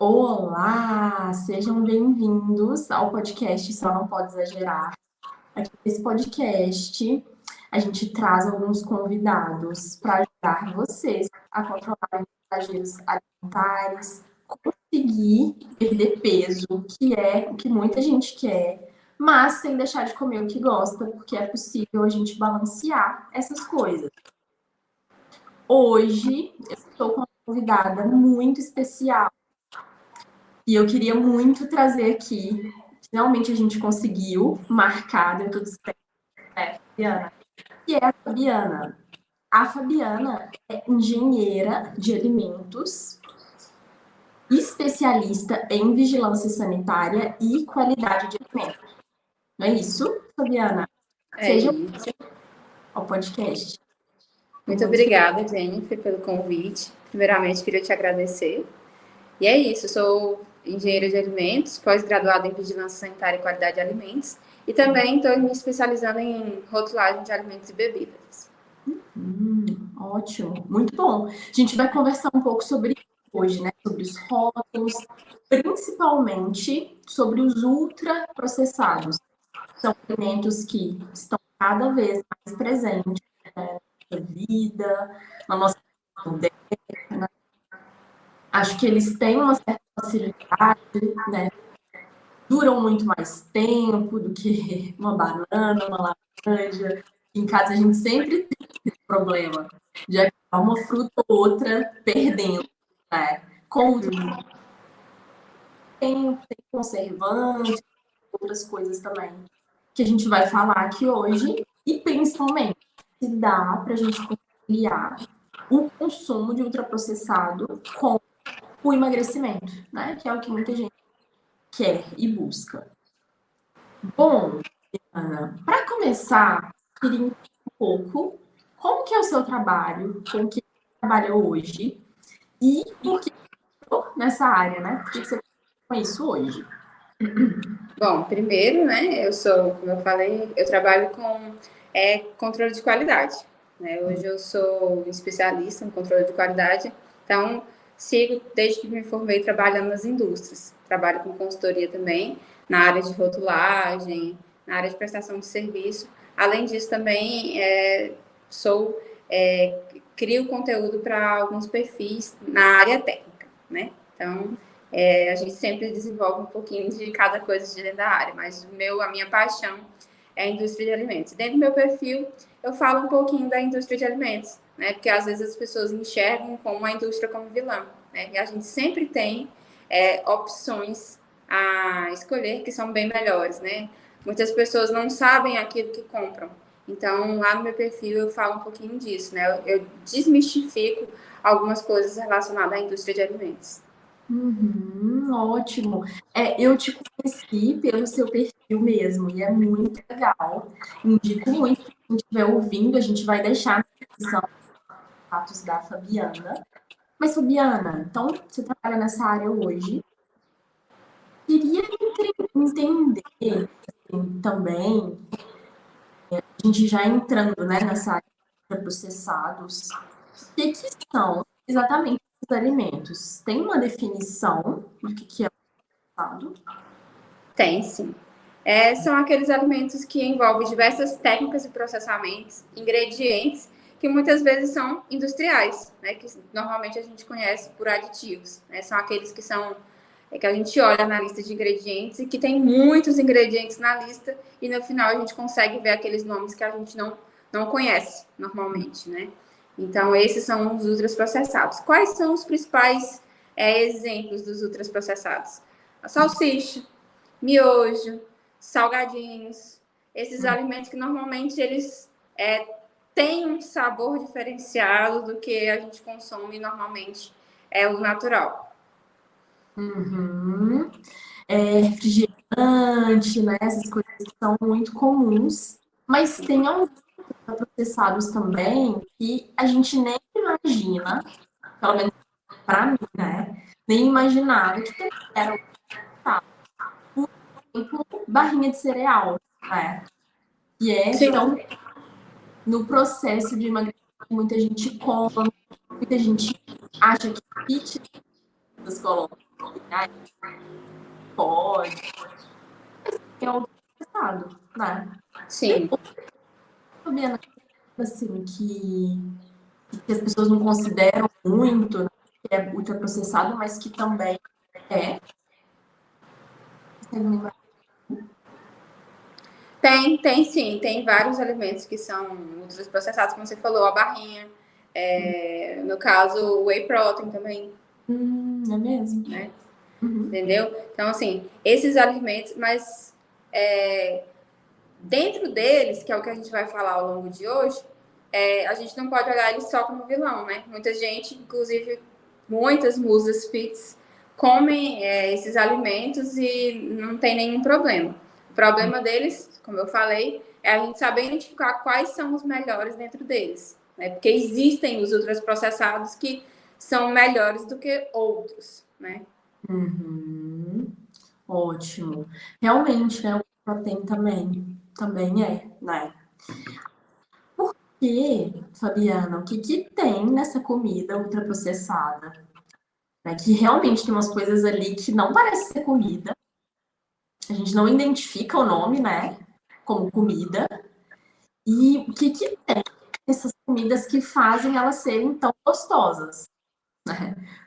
Olá, sejam bem-vindos ao podcast Só Não Pode Exagerar. Aqui nesse podcast, a gente traz alguns convidados para ajudar vocês a controlar exageros alimentares, conseguir perder peso, que é o que muita gente quer, mas sem deixar de comer o que gosta, porque é possível a gente balancear essas coisas. Hoje, eu estou com uma convidada muito especial. E eu queria muito trazer aqui, finalmente a gente conseguiu marcar, deu tudo certo, Fabiana, que é a Fabiana. A Fabiana é engenheira de alimentos, especialista em vigilância sanitária e qualidade de alimentos. Não é isso, Fabiana? É Seja isso. ao podcast. Muito obrigada, Jennifer, pelo convite. Primeiramente, queria te agradecer. E é isso, eu sou engenheira de alimentos, pós-graduada em Vigilância Sanitária e Qualidade de Alimentos, e também estou me especializando em rotulagem de alimentos e bebidas. Ótimo, muito bom. A gente vai conversar um pouco sobre isso hoje, né? Sobre os rótulos, principalmente sobre os ultraprocessados. São alimentos que estão cada vez mais presentes, né, na nossa vida, na nossa moderna. Acho que eles têm uma certa facilidade, né? Duram muito mais tempo do que uma banana, uma laranja. Em casa a gente sempre tem esse problema de acabar uma fruta ou outra perdendo, né? Com tem conservantes, outras coisas também que a gente vai falar aqui hoje, e principalmente se dá para a gente conciliar o consumo de ultraprocessado com o emagrecimento, né? Que é o que muita gente quer e busca. Bom, Ana, para começar, queria entender um pouco como que é o seu trabalho, com que você trabalha hoje e por que nessa área, né? Por que você com isso hoje? Bom, primeiro, né, como eu falei, eu trabalho com controle de qualidade. Né? Hoje eu sou especialista em controle de qualidade, então sigo desde que me formei trabalhando nas indústrias. Trabalho com consultoria também, na área de rotulagem, na área de prestação de serviço. Além disso, também sou, crio conteúdo para alguns perfis na área técnica, né? Então, a gente sempre desenvolve um pouquinho de cada coisa de dentro da área, mas a minha paixão é a indústria de alimentos. Dentro do meu perfil, eu falo um pouquinho da indústria de alimentos, né? Porque às vezes as pessoas enxergam como a indústria como vilã, né? E a gente sempre tem opções a escolher que são bem melhores, né? Muitas pessoas não sabem aquilo que compram. Então, lá no meu perfil, eu falo um pouquinho disso, né? Eu desmistifico algumas coisas relacionadas à indústria de alimentos. Ótimo. Eu te conheci pelo seu perfil mesmo, e é muito legal. Indico muito, se a gente estiver ouvindo, a gente vai deixar na descrição os fatos da Fabiana. Mas, Fabiana, então você trabalha nessa área hoje. Queria entender assim, também, a gente já entrando, né, nessa área de processados, o que são exatamente esses alimentos? Tem uma definição do que é processado? Tem, sim. São aqueles alimentos que envolvem diversas técnicas de processamentos, ingredientes que muitas vezes são industriais, né, que normalmente a gente conhece por aditivos. Né, são aqueles que a gente olha na lista de ingredientes e que tem muitos ingredientes na lista e no final a gente consegue ver aqueles nomes que a gente não conhece normalmente, né? Então, esses são os ultraprocessados. Quais são os principais exemplos dos ultraprocessados? A salsicha, miojo, salgadinhos, esses alimentos que normalmente eles têm um sabor diferenciado do que a gente consome normalmente, é o natural. Refrigerante, né? Essas coisas que são muito comuns. Mas tem alguns processados também que a gente nem imagina, pelo menos para mim, né? Nem imaginava que era por exemplo, barrinha de cereal, né? Que é Sim. tão no processo de emagrecimento, muita gente come, muita gente acha que fit das colônias Ah, pode, é ultrapassado, né? Sim. Fabiana, assim, que as pessoas não consideram muito, né, que é ultraprocessado, mas que também é. Tem sim, tem vários alimentos que são ultraprocessados, como você falou, a barrinha, no caso, o whey protein também, É mesmo? né? Uhum. Entendeu? Então, assim, esses alimentos, mas dentro deles, que é o que a gente vai falar ao longo de hoje, a gente não pode olhar eles só como vilão, né? Muita gente, inclusive muitas musas fits, comem esses alimentos e não tem nenhum problema. O problema deles, como eu falei, é a gente saber identificar quais são os melhores dentro deles, né? Porque existem os ultraprocessados que são melhores do que outros, né? Uhum. Ótimo. Realmente, né? O protein também é, né? E, Fabiana, o que que tem nessa comida ultraprocessada? Né? Que realmente tem umas coisas ali que não parece ser comida. A gente não identifica o nome, né? Como comida. E o que que tem nessas comidas que fazem elas serem tão gostosas?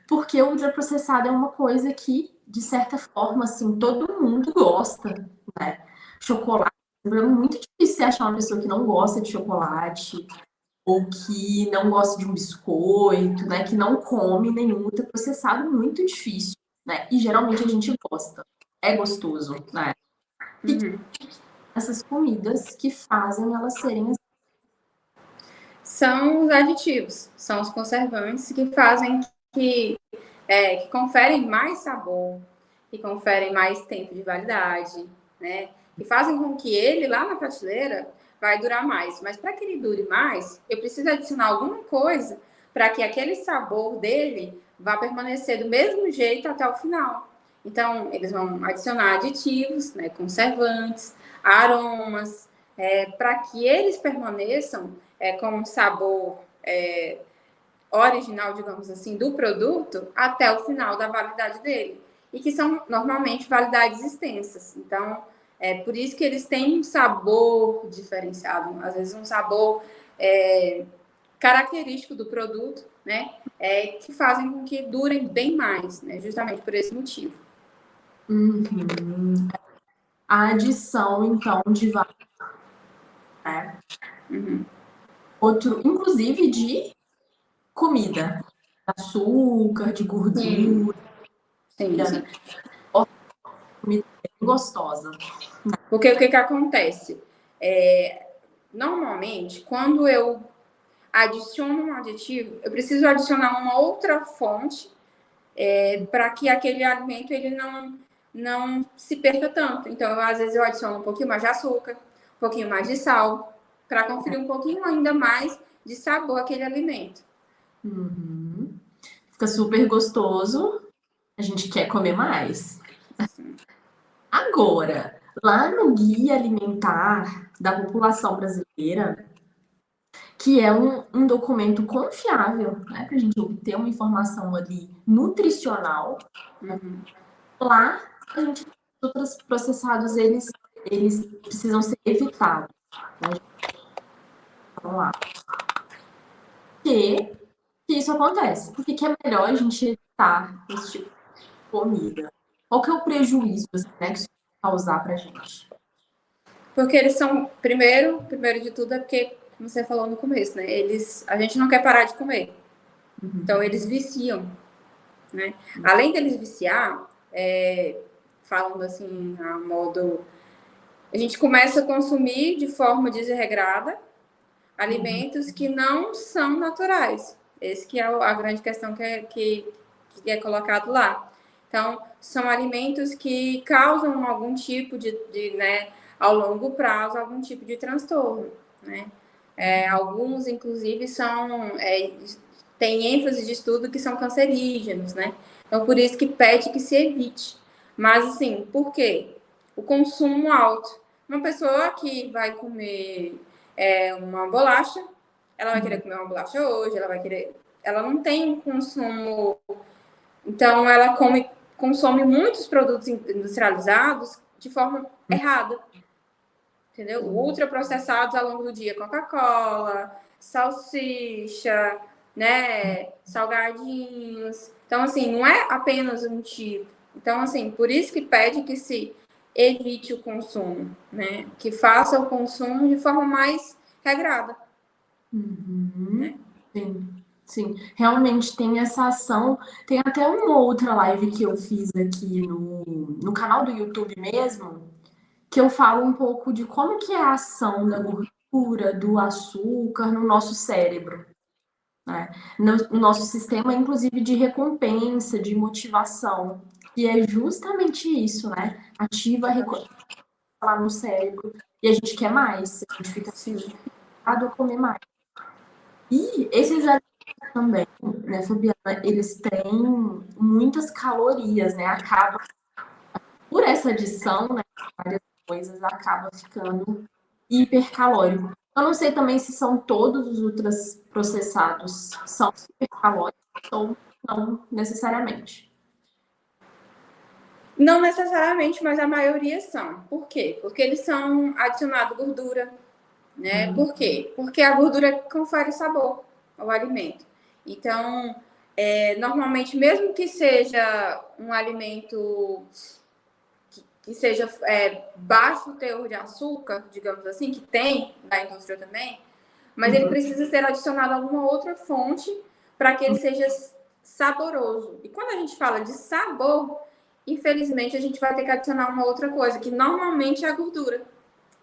Porque o ultraprocessado é uma coisa que, de certa forma, assim, todo mundo gosta, né? Chocolate, é muito difícil você achar uma pessoa que não gosta de chocolate, ou que não gosta de um biscoito, né? Que não come nenhum ultraprocessado, muito difícil, né? E geralmente a gente gosta, é gostoso, né? E Uhum. essas comidas que fazem elas serem assim. São os aditivos, são os conservantes que fazem que conferem mais sabor, que conferem mais tempo de validade, né? Que fazem com que ele, lá na prateleira, vai durar mais. Mas para que ele dure mais, eu preciso adicionar alguma coisa para que aquele sabor dele vá permanecer do mesmo jeito até o final. Então, eles vão adicionar aditivos, né, conservantes, aromas, para que eles permaneçam com um sabor original, digamos assim, do produto até o final da validade dele. E que são normalmente validades extensas. Então, por isso que eles têm um sabor diferenciado, às vezes um sabor característico do produto, né? Que fazem com que durem bem mais, né? Justamente por esse motivo. Uhum. A adição, então, de vários, né? Uhum. Outro, inclusive de comida, açúcar, de Sim, gordura, sim, sim. comida bem gostosa. Porque o que acontece? Normalmente, quando eu adiciono um aditivo, eu preciso adicionar uma outra fonte para que aquele alimento ele não se perca tanto. Então, às vezes eu adiciono um pouquinho mais de açúcar, um pouquinho mais de sal, para conferir um pouquinho ainda mais de sabor àquele alimento. Uhum. Fica super gostoso. A gente quer comer mais. Agora, lá no Guia Alimentar da População Brasileira, que é um documento confiável, né, para a gente obter uma informação ali nutricional, Uhum. lá a gente, os outros processados, eles precisam ser evitados. Né? Vamos lá. Que isso acontece? Por que que é melhor a gente evitar esse tipo de comida? Qual que é o prejuízo, assim, né, que isso vai causar pra gente? Porque eles são, primeiro de tudo, é porque, como você falou no começo, né? A gente não quer parar de comer. Então, eles viciam, né? Além deles viciar, falando assim, a modo. A gente começa a consumir de forma desregrada alimentos que não são naturais. Esse que é a grande questão que é colocado lá. Então, são alimentos que causam algum tipo né, ao longo prazo, algum tipo de transtorno, né? Alguns, inclusive, tem ênfase de estudo que são cancerígenos, né? Então, por isso que pede que se evite. Mas, assim, por quê? O consumo alto. Uma pessoa que vai comer uma bolacha, ela vai querer comer uma bolacha hoje, ela vai querer. Ela não tem um consumo. Então, ela come consome muitos produtos industrializados de forma errada. Entendeu? Ultraprocessados ao longo do dia, Coca-Cola, salsicha, né, salgadinhos. Então, assim, não é apenas um tipo. Então, assim, por isso que pede que se evite o consumo, né? Que faça o consumo de forma mais regrada. Né? Sim, realmente tem essa ação. Tem até uma outra live que eu fiz aqui no canal do YouTube mesmo, que eu falo um pouco de como que é a ação da gordura, do açúcar no nosso cérebro, né? No nosso sistema, inclusive, de recompensa, de motivação, que é justamente isso, né? Ativa a recompensa lá no cérebro e a gente quer mais, a gente fica tentado a comer mais. E esses alimentos também, né, Fabiana, eles têm muitas calorias, né? Acaba, por essa adição, né, várias coisas, acaba ficando hipercalórico. Eu não sei também se são todos os ultraprocessados são hipercalóricos ou não necessariamente. Não necessariamente, mas a maioria são. Por quê? Porque eles são adicionados gordura, né? Por quê? Porque a gordura confere sabor ao alimento. Então, normalmente, mesmo que seja um alimento que seja baixo teor de açúcar, digamos assim, que tem da indústria também, mas ele precisa ser adicionado a alguma outra fonte para que ele seja saboroso. E quando a gente fala de sabor, infelizmente a gente vai ter que adicionar uma outra coisa, que normalmente é a gordura.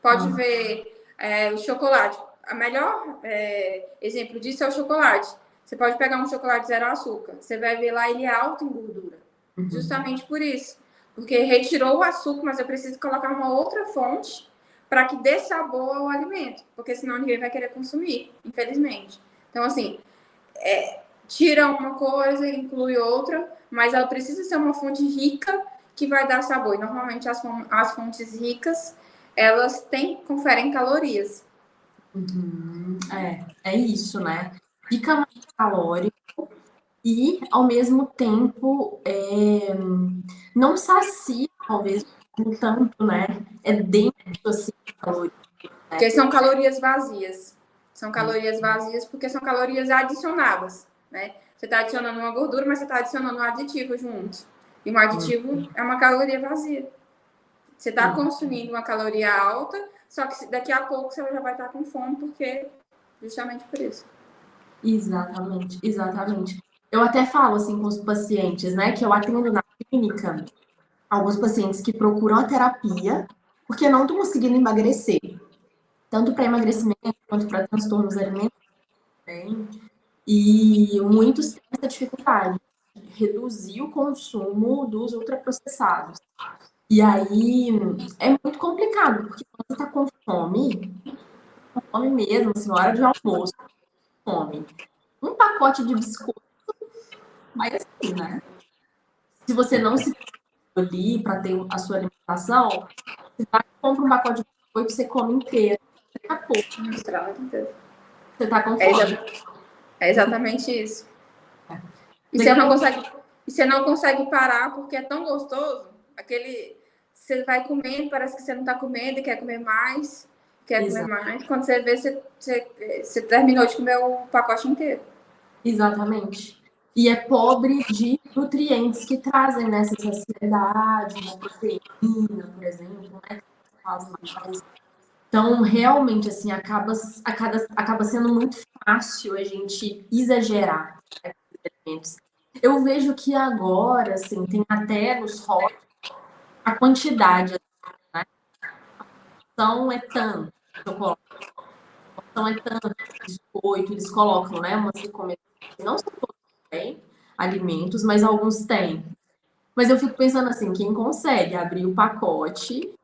Pode ver o chocolate. O melhor exemplo disso é o chocolate. Você pode pegar um chocolate zero açúcar. Você vai ver lá, ele é alto em gordura. Justamente por isso. Porque retirou o açúcar, mas eu preciso colocar uma outra fonte para que dê sabor ao alimento. Porque senão ninguém vai querer consumir, infelizmente. Então, assim, tira uma coisa e inclui outra, mas ela precisa ser uma fonte rica que vai dar sabor. E normalmente as fontes ricas, elas conferem calorias. É isso, né? Fica mais calórico e, ao mesmo tempo, não sacia, talvez, tanto, né? É dentro, assim, de calorias. Porque são calorias vazias. São calorias vazias porque são calorias adicionadas, né? Você está adicionando uma gordura, mas você está adicionando um aditivo junto. E um aditivo é uma caloria vazia. Você está consumindo uma caloria alta, só que daqui a pouco você já vai estar com fome, porque justamente por isso. Exatamente, exatamente. Eu até falo assim com os pacientes, né, que eu atendo na clínica, alguns pacientes que procuram a terapia porque não estão conseguindo emagrecer, tanto para emagrecimento quanto para transtornos alimentares também. E muitos têm essa dificuldade de reduzir o consumo dos ultraprocessados. E aí é muito complicado, porque quando você está com fome mesmo, assim, na hora de almoço, fome. Um pacote de biscoito vai assim, né? Se você não se ali para ter a sua alimentação, você vai compra um pacote de biscoito, você come inteiro. Daqui a pouco, você tá com fome. É exatamente isso. E você não consegue parar porque é tão gostoso. Você vai comendo, parece que você não está comendo e quer comer mais. Comer mais. Quando você vê, você terminou de comer o pacote inteiro. Exatamente. E é pobre de nutrientes que trazem nessa saciedade, uma proteína, por exemplo, né? Que faz mais. Então, realmente, assim, acaba sendo muito fácil a gente exagerar alimentos. Eu vejo que agora, assim, tem até nos rótulos a quantidade, né? Então é tanto chocolate, então é tanto biscoito, eles colocam, né? Umas recomendações, não são todos têm alimentos, mas alguns têm. Mas eu fico pensando assim, quem consegue abrir o pacote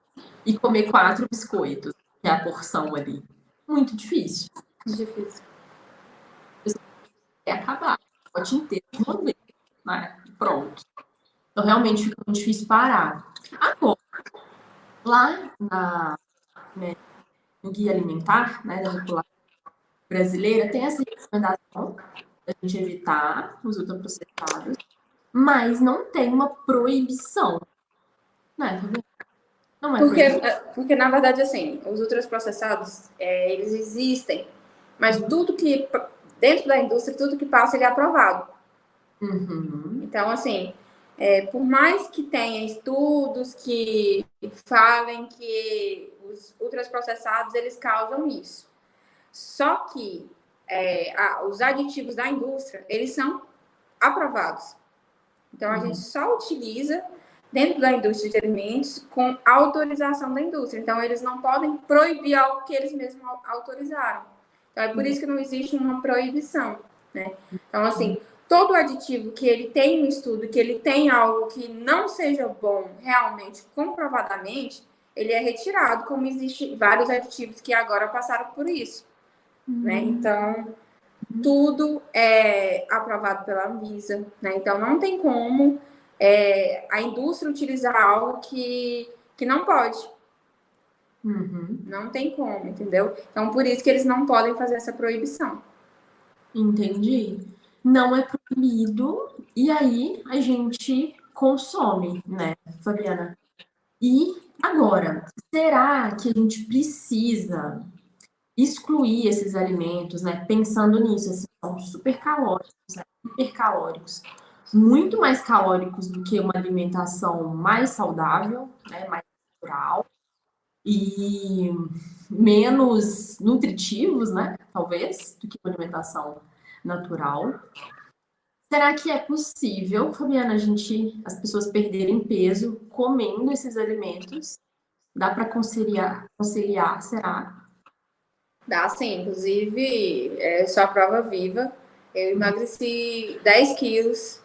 e comer 4 biscoitos, que é a porção ali? Muito difícil. Difícil. É acabar o pacote inteiro de uma vez, né? Pronto. Então, realmente fica muito difícil parar. Agora, lá no Guia Alimentar, né, da população brasileira, tem essa recomendação da gente evitar os ultraprocessados. mas não tem uma proibição, né? Não é Porque, proibição. porque na verdade, assim, os ultraprocessados, eles existem, mas tudo que, dentro da indústria, tudo que passa, ele é aprovado. Uhum. Então, assim, por mais que tenha estudos que falem que os ultraprocessados, eles causam isso. Só que os aditivos da indústria, eles são aprovados. Então, a gente só utiliza dentro da indústria de alimentos com autorização da indústria. Então, eles não podem proibir algo que eles mesmos autorizaram. Então, é por isso que não existe uma proibição, né? Então, assim, todo aditivo que ele tem um estudo, que ele tem algo que não seja bom realmente, comprovadamente, ele é retirado, como existem vários aditivos que agora passaram por isso, né? Então, tudo é aprovado pela Anvisa, né? Então, não tem como a indústria utilizar algo que não pode. Não tem como, entendeu? Então, por isso que eles não podem fazer essa proibição. Entendi. Não é proibido, e aí a gente consome, né, Fabiana? E agora, será que a gente precisa excluir esses alimentos, né? Pensando nisso, assim, são super calóricos, né? Hipercalóricos, muito mais calóricos do que uma alimentação mais saudável, né? Mais natural e menos nutritivos, né? Talvez, do que uma alimentação natural. Será que é possível, Fabiana, as pessoas perderem peso comendo esses alimentos? Dá para conciliar, será? Dá sim, inclusive, sou a prova viva. Eu emagreci 10 quilos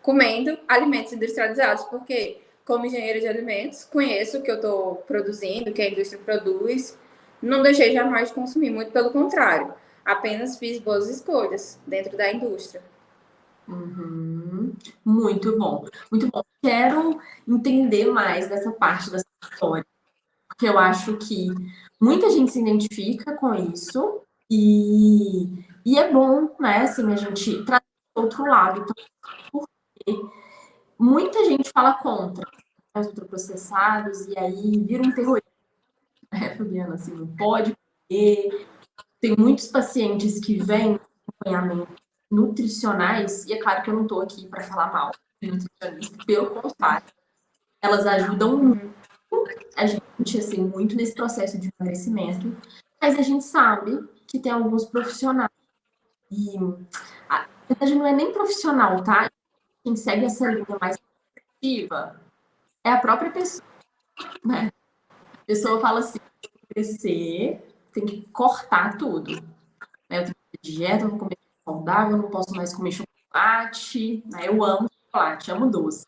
comendo alimentos industrializados, porque, como engenheira de alimentos, conheço o que eu estou produzindo, o que a indústria produz. Não deixei jamais de consumir, muito pelo contrário. Apenas fiz boas escolhas dentro da indústria. Uhum. Muito bom, muito bom. Quero entender mais dessa parte da sua história, porque eu acho que muita gente se identifica com isso e é bom, né, assim, a gente trazer o outro lado, então, porque muita gente fala contra, né, os ultraprocessados e aí vira um terrorismo, né, Fabiana, assim, não pode comer. Tem muitos pacientes que vêm com acompanhamento nutricionais, e é claro que eu não estou aqui para falar mal de nutricionista, pelo contrário, elas ajudam muito a gente, assim, muito nesse processo de emagrecimento, mas a gente sabe que tem alguns profissionais, e na verdade não é nem profissional, tá? Quem segue essa linha mais ativa é a própria pessoa, né? A pessoa fala assim, crescer, tem que cortar tudo, né? Eu tenho que fazer dieta, eu vou comer saudável, eu não posso mais comer chocolate, né? Eu amo chocolate, amo doce.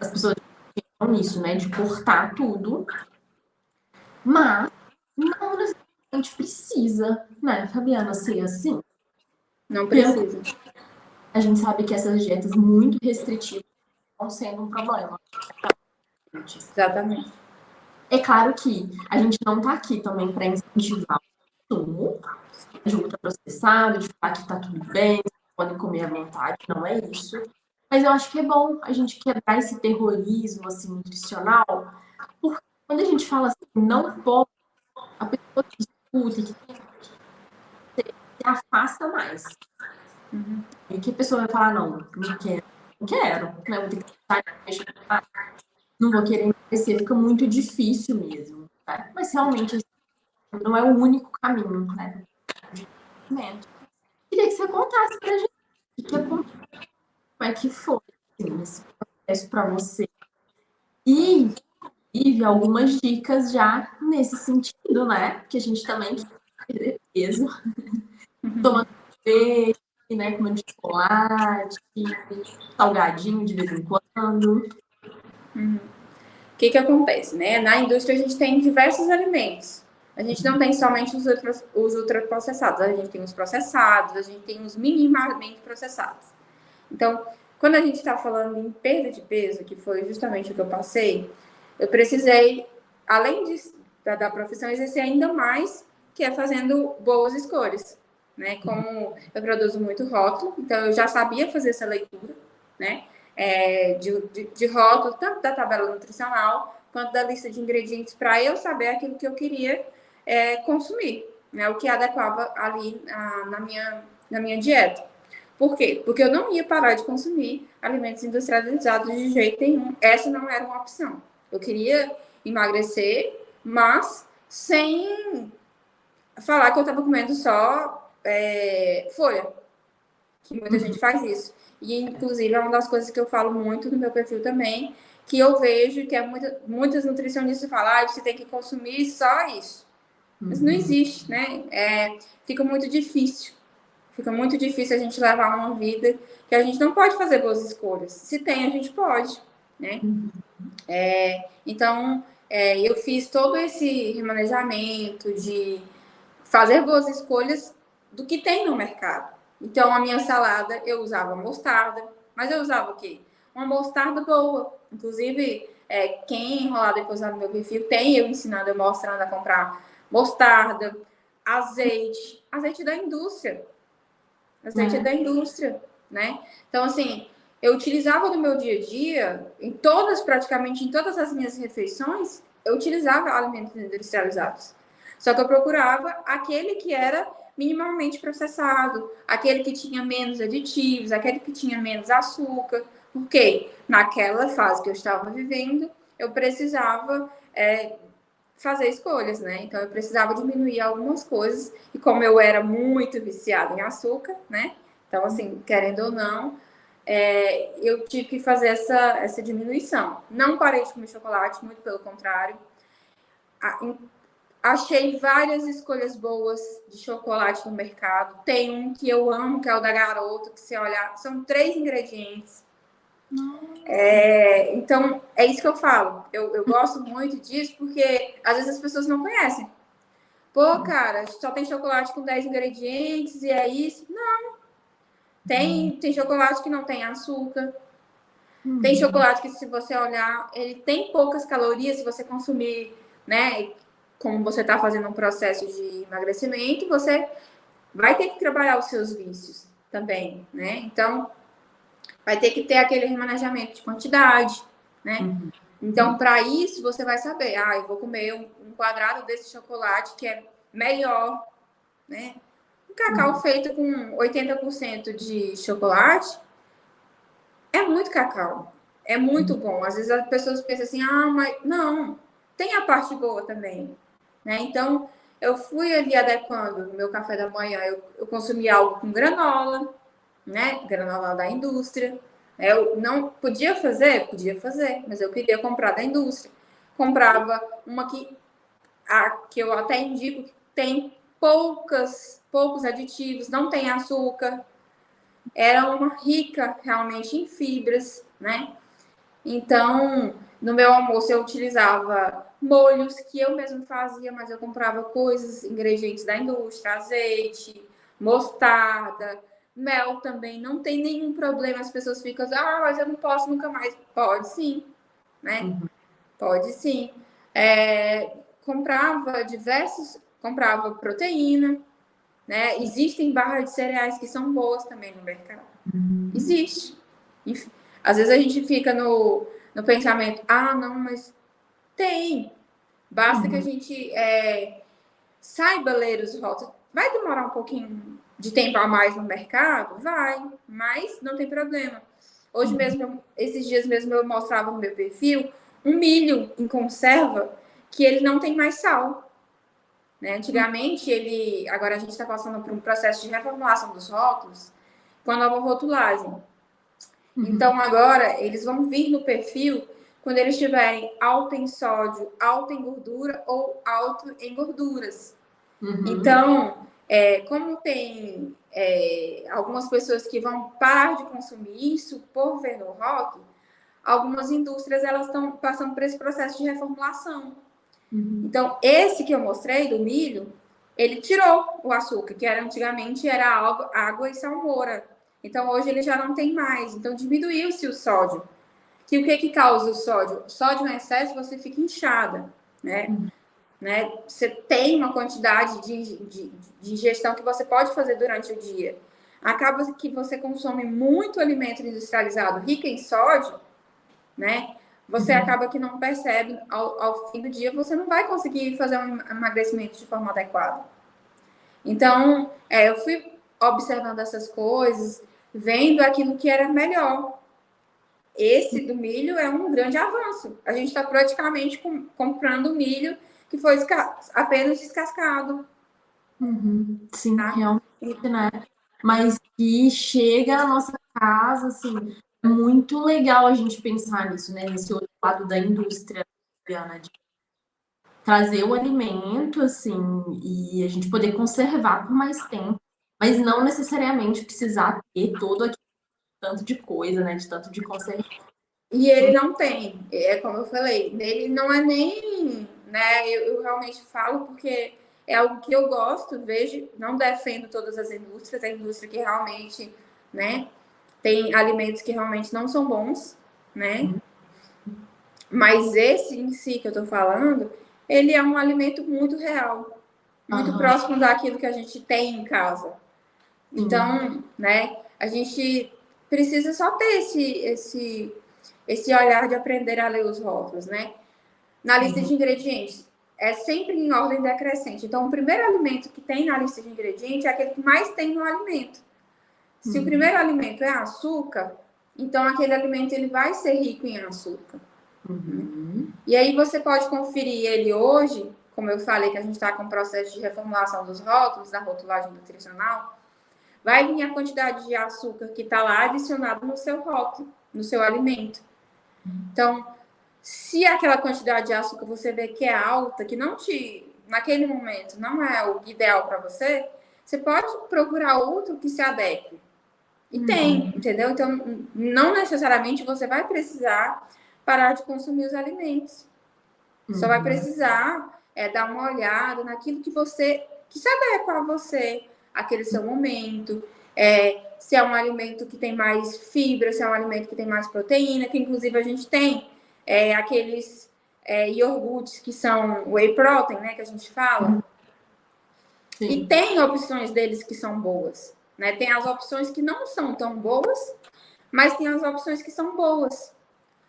As pessoas estão nisso, né? De cortar tudo, mas não necessariamente precisa, né, Fabiana, ser assim. Não Pelo precisa. a gente sabe que essas dietas muito restritivas estão sendo um problema. Exatamente. É claro que a gente não está aqui também para incentivar o consumo de ultraprocessado, de falar que está tudo bem, podem comer à vontade, não é isso. Mas eu acho que é bom a gente quebrar esse terrorismo assim, nutricional, porque quando a gente fala assim, não pode, a pessoa que escuta, que se afasta mais. E que a pessoa vai falar, não quero, não quero, né? Vou ter que deixar, não vou querer emagrecer, fica muito difícil mesmo. Né? Mas realmente não é o único caminho, né? Queria que você contasse pra gente como é que foi assim, esse processo para você. E tive algumas dicas já nesse sentido, né? Que a gente também quer perder peso, tomando leite, né? Comendo chocolate, salgadinho de vez em quando. O que acontece, né? Na indústria a gente tem diversos alimentos. A gente não tem somente os ultraprocessados, a gente tem os processados, a gente tem os minimamente processados. Então, quando a gente está falando em perda de peso, que foi justamente o que eu passei, eu precisei, além da profissão, exercer ainda mais, que é fazendo boas escolhas. né? Como eu produzo muito rótulo, então eu já sabia fazer essa leitura, né? De rótulo, tanto da tabela nutricional quanto da lista de ingredientes, para eu saber aquilo que eu queria consumir, né? O que adequava ali na minha dieta. Por quê? Porque eu não ia parar de consumir alimentos industrializados de jeito nenhum. Essa não era uma opção. Eu queria emagrecer, mas sem falar que eu estava comendo só folha, que muita gente faz isso. E, inclusive, é uma das coisas que eu falo muito no meu perfil também, que eu vejo que muitas nutricionistas falam, você tem que consumir só isso. Mas não existe, né? Fica muito difícil. Fica muito difícil a gente levar uma vida que a gente não pode fazer boas escolhas. Se tem, a gente pode, né? Então, eu fiz todo esse remanejamento de fazer boas escolhas do que tem no mercado. Então, a minha salada, eu usava mostarda, mas eu usava o quê? Uma mostarda boa. Inclusive, quem enrolar depois lá no meu perfil, tem eu ensinando, eu mostrando a comprar mostarda, azeite da indústria. Azeite da indústria, né? Então, assim, eu utilizava no meu dia a dia, praticamente em todas as minhas refeições, eu utilizava alimentos industrializados. Só que eu procurava aquele que era minimamente processado, aquele que tinha menos aditivos, aquele que tinha menos açúcar. Porque naquela fase que eu estava vivendo, eu precisava fazer escolhas, né? Então eu precisava diminuir algumas coisas. E como eu era muito viciada em açúcar, né? Então, assim, querendo ou não, eu tive que fazer essa diminuição. Não parei de comer chocolate, muito pelo contrário. Achei várias escolhas boas de chocolate no mercado. Tem um que eu amo, que é o da Garoto, que você olhar, são 3 ingredientes. Então, é isso que eu falo. Eu gosto muito disso porque às vezes as pessoas não conhecem. Pô, cara, só tem chocolate com 10 ingredientes e é isso? Não. Tem chocolate que não tem açúcar. Tem chocolate que, se você olhar, ele tem poucas calorias se você consumir, né? Como você está fazendo um processo de emagrecimento, você vai ter que trabalhar os seus vícios também, né? Então, vai ter que ter aquele remanejamento de quantidade, né? Então, para isso, você vai saber, eu vou comer um quadrado desse chocolate que é melhor, né? Um cacau feito com 80% de chocolate é muito cacau. É muito bom. Às vezes as pessoas pensam assim, mas não, tem a parte boa também, né? Então, eu fui ali adequando no meu café da manhã, eu consumi algo com granola, né? Granola da indústria. Eu não podia fazer, mas eu queria comprar da indústria. Comprava uma que eu até indico que tem poucos aditivos, não tem açúcar. Era uma rica realmente em fibras, né? Então, no meu almoço eu utilizava molhos que eu mesmo fazia, mas eu comprava coisas, ingredientes da indústria, azeite, mostarda, mel também. Não tem nenhum problema. As pessoas ficam, mas eu não posso nunca mais. Pode sim, né? Pode sim. Comprava proteína, né? Existem barras de cereais que são boas também no mercado. Existe. Enfim, às vezes a gente fica no pensamento, não, mas tem. Basta que a gente saiba ler os rótulos. Vai demorar um pouquinho de tempo a mais no mercado? Vai, mas não tem problema. Hoje mesmo, esses dias mesmo, eu mostrava no meu perfil um milho em conserva que ele não tem mais sal. Né? Antigamente, agora a gente está passando por um processo de reformulação dos rótulos com a nova rotulagem. Então, agora, eles vão vir no perfil quando eles estiverem alto em sódio, alto em gordura ou alto em gorduras. Então, como tem algumas pessoas que vão parar de consumir isso por ver no rótulo, algumas indústrias elas estão passando por esse processo de reformulação. Então, esse que eu mostrei do milho, ele tirou o açúcar, que antigamente era água e salmoura. Então, hoje ele já não tem mais. Então, diminuiu-se o sódio. Que o que causa o sódio? Sódio em excesso, você fica inchada, né? né? Você tem uma quantidade de ingestão que você pode fazer durante o dia. Acaba que você consome muito alimento industrializado rico em sódio, né? Você acaba que não percebe, ao fim do dia, você não vai conseguir fazer um emagrecimento de forma adequada. Então, eu fui observando essas coisas, vendo aquilo que era melhor. Esse do milho é um grande avanço. A gente está praticamente comprando milho que foi apenas descascado. Sim, Tá? realmente, né? Mas que chega à nossa casa, assim, é muito legal a gente pensar nisso, né? Nesse outro lado da indústria, Diana, de trazer o alimento, assim, e a gente poder conservar por mais tempo, mas não necessariamente precisar ter todo aquele tanto de coisa, né? De tanto de conserva. E ele não tem, como eu falei, ele não é nem, né? Eu realmente falo porque é algo que eu gosto, vejo, não defendo todas as indústrias, a indústria que realmente, né? Tem alimentos que realmente não são bons, né? Mas esse em si que eu tô falando, ele é um alimento muito real, muito próximo daquilo que a gente tem em casa. Então, né, a gente precisa só ter esse olhar de aprender a ler os rótulos, né? Na lista de ingredientes, é sempre em ordem decrescente. Então, o primeiro alimento que tem na lista de ingredientes é aquele que mais tem no alimento. Se o primeiro alimento é açúcar, então aquele alimento ele vai ser rico em açúcar. E aí você pode conferir ele hoje, como eu falei que a gente está com o processo de reformulação dos rótulos, da rotulagem nutricional, vai vir a quantidade de açúcar que está lá adicionado no seu rótulo, no seu alimento. Então, se aquela quantidade de açúcar você vê que é alta, que não naquele momento, não é o ideal para você, você pode procurar outro que se adeque. E tem, entendeu? Então, não necessariamente você vai precisar parar de consumir os alimentos. Só vai precisar dar uma olhada naquilo que se adequa a você, aquele seu momento. Se é um alimento que tem mais fibra, se é um alimento que tem mais proteína, que inclusive a gente tem aqueles iogurtes que são whey protein, né, que a gente fala. Sim. E tem opções deles que são boas, né? Tem as opções que não são tão boas, mas tem as opções que são boas.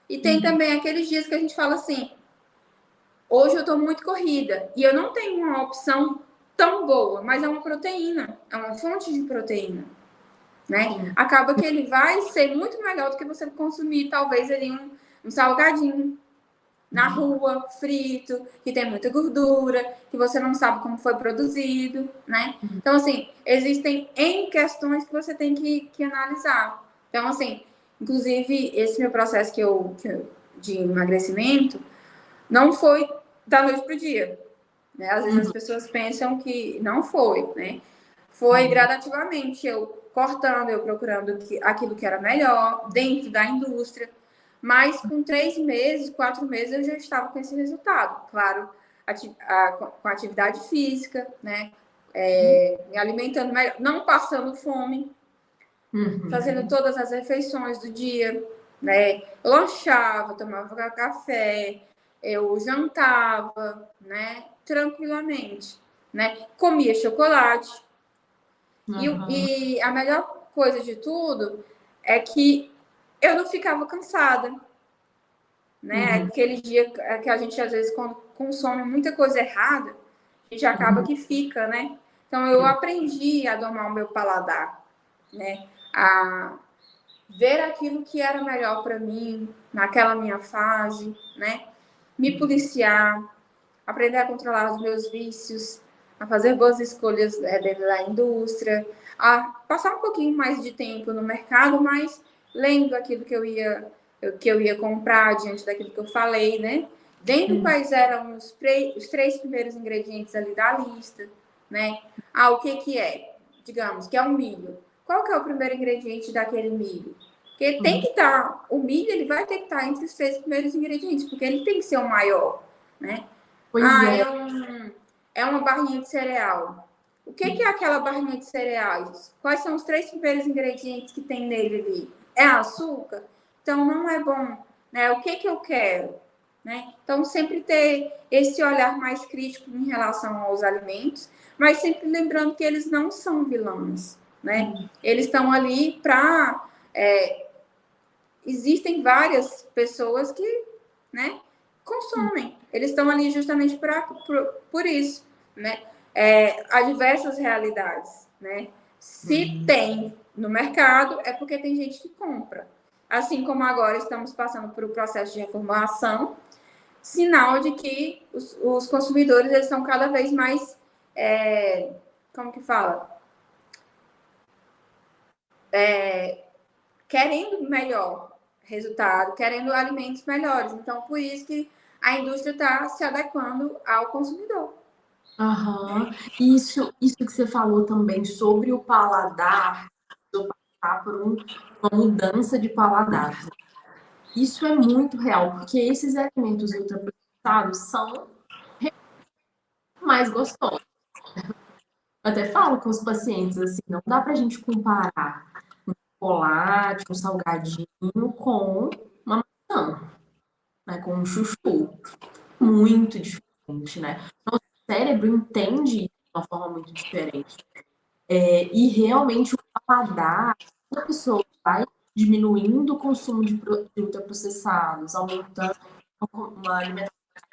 E tem também aqueles dias que a gente fala assim, hoje eu estou muito corrida e eu não tenho uma opção tão boa, mas é uma proteína, é uma fonte de proteína, né? Acaba que ele vai ser muito melhor do que você consumir talvez ali um salgadinho na rua, frito, que tem muita gordura, que você não sabe como foi produzido, né? Então, assim, existem N questões que você tem que analisar. Então, assim, inclusive, esse meu processo de emagrecimento não foi da noite para o dia, né? Às vezes as pessoas pensam que não foi, né? Foi gradativamente, eu cortando, eu procurando aquilo que era melhor dentro da indústria, mas com 3 meses, 4 meses, eu já estava com esse resultado. Claro, com atividade física, né? Me alimentando melhor, não passando fome, fazendo todas as refeições do dia, né? Eu lanchava, tomava café, eu jantava, né? Tranquilamente, né? Comia chocolate. E a melhor coisa de tudo é que eu não ficava cansada, né? Aquele dia que a gente, às vezes, quando consome muita coisa errada, a gente acaba que fica, né? Então, eu aprendi a domar o meu paladar, né? A ver aquilo que era melhor para mim naquela minha fase, né? Me policiar, aprender a controlar os meus vícios, a fazer boas escolhas dentro da indústria, a passar um pouquinho mais de tempo no mercado, mas lendo aquilo que eu ia comprar diante daquilo que eu falei, né? Vendo quais eram os 3 primeiros ingredientes ali da lista, né? O que é? Digamos, que é o milho. Qual que é o primeiro ingrediente daquele milho? Porque tem que estar, o milho ele vai ter que estar entre os 3 primeiros ingredientes, porque ele tem que ser o maior, né? É uma barrinha de cereal. O que é aquela barrinha de cereais? Quais são os 3 primeiros ingredientes que tem nele ali? É açúcar? Então não é bom, né? O que eu quero? né? Então, sempre ter esse olhar mais crítico em relação aos alimentos, mas sempre lembrando que eles não são vilões, né? Eles estão ali para... existem várias pessoas que, né, consomem. Eles estão ali justamente por isso, né? Há diversas realidades, né? Se tem no mercado, é porque tem gente que compra. Assim como agora estamos passando por um processo de reformulação, sinal de que os consumidores eles estão cada vez mais, como que fala? Querendo melhor resultado, querendo alimentos melhores. Então, por isso que a indústria está se adequando ao consumidor. Aham. Isso que você falou também sobre o paladar, eu passar por uma mudança de paladar. Isso é muito real, porque esses alimentos ultraprocessados são mais gostosos. Eu até falo com os pacientes assim, não dá pra gente comparar um chocolate, um salgadinho com uma maçã, né, com um chuchu. Muito diferente, né? Nosso cérebro entende de uma forma muito diferente. E realmente o paladar, quando a pessoa vai diminuindo o consumo de ultraprocessados, aumentando uma alimentação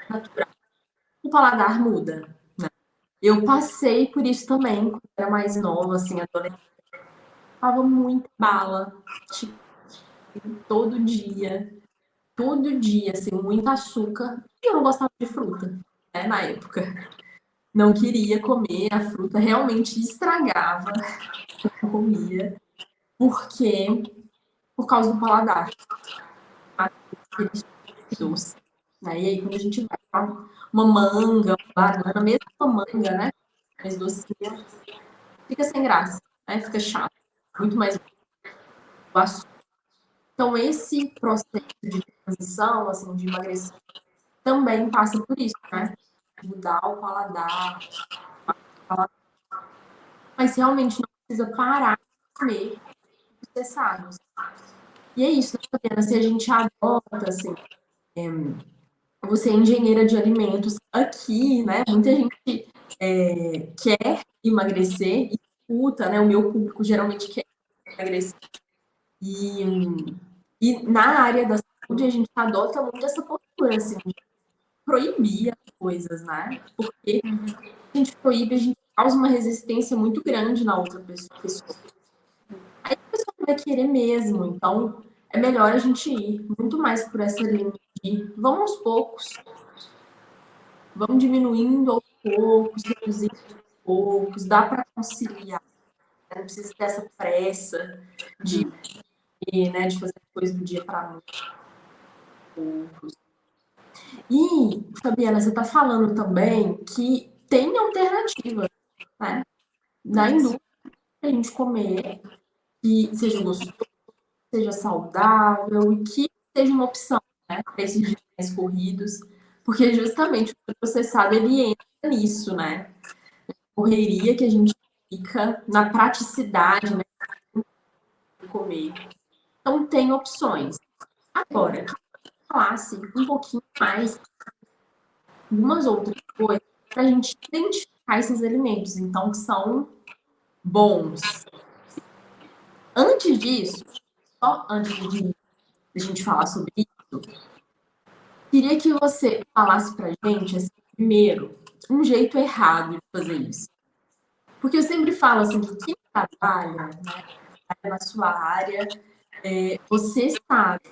natural, o paladar muda, né? Eu passei por isso também, quando era mais nova, assim, adolescente. Tava muita bala, tipo, todo dia, assim, muito açúcar. E eu não gostava de fruta, né, na época. Não queria comer a fruta, realmente estragava, não comia, porque por causa do paladar, aquele doce. Né? E aí, quando a gente vai para uma manga, uma banana, mesmo uma manga, né? Mais docinha, fica sem graça, né? Fica chato, muito mais açúcar. Então, esse processo de transição, assim, de emagrecer, também passa por isso, né? Mudar o paladar, mas realmente não precisa parar de comer processados. E é isso, né, Fabiana? Se a gente adota, assim, você é engenheira de alimentos aqui, né? Muita gente quer emagrecer e escuta, né? O meu público geralmente quer emagrecer. E na área da saúde a gente adota muito essa postura, assim, de proibir as coisas, né? Porque a gente proíbe, a gente causa uma resistência muito grande na outra pessoa. Aí a pessoa vai querer mesmo, então é melhor a gente ir muito mais por essa linha de vamos aos poucos, vamos diminuindo aos poucos, reduzindo aos poucos, dá para conciliar, né? Não precisa ter essa pressa de, né, de fazer coisa do dia para noite. E, Fabiana, você está falando também que tem alternativa, né? Na indústria, a gente comer que seja gostoso, seja saudável e que seja uma opção, né, para esses dias mais corridos, porque justamente o processado ele entra nisso, né? Correria que a gente fica na praticidade, né, de comer. Então tem opções. Agora, que eu falasse um pouquinho mais algumas outras coisas para a gente identificar esses alimentos, então que são bons. Antes disso, só antes de a gente falar sobre isso, queria que você falasse pra gente, assim, primeiro, um jeito errado de fazer isso. Porque eu sempre falo assim, que quem trabalha, né, na sua área, você sabe,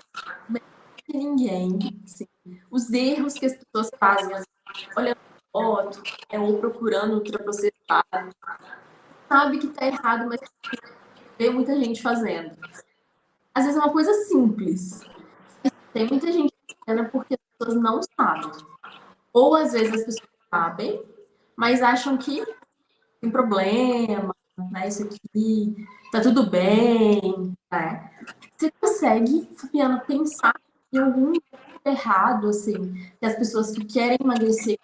melhor que ninguém, assim, os erros que as pessoas fazem, assim, olhando foto, ou procurando ultraprocessado, sabe que tá errado, mas vê muita gente fazendo. Às vezes é uma coisa simples. Tem muita gente fazendo porque as pessoas não sabem. Ou às vezes as pessoas sabem, mas acham que tem problema, né? Isso aqui tá tudo bem, né? Você consegue, Fabiana, pensar em algum errado, assim, que as pessoas que querem emagrecer,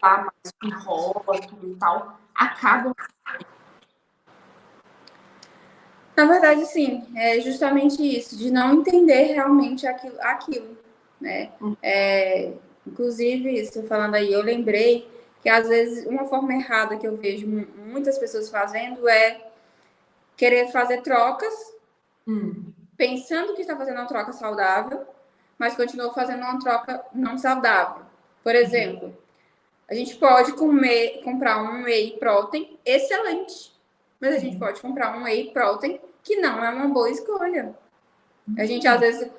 tá mais com rótulo e tal, acabam. Na verdade, sim, é justamente isso, de não entender realmente aquilo, né? Inclusive, você falando aí, eu lembrei que às vezes uma forma errada que eu vejo muitas pessoas fazendo é querer fazer trocas, pensando que está fazendo uma troca saudável, mas continua fazendo uma troca não saudável. Por exemplo, a gente pode comprar um whey protein excelente, mas a gente pode comprar um whey protein que não é uma boa escolha. A gente às vezes,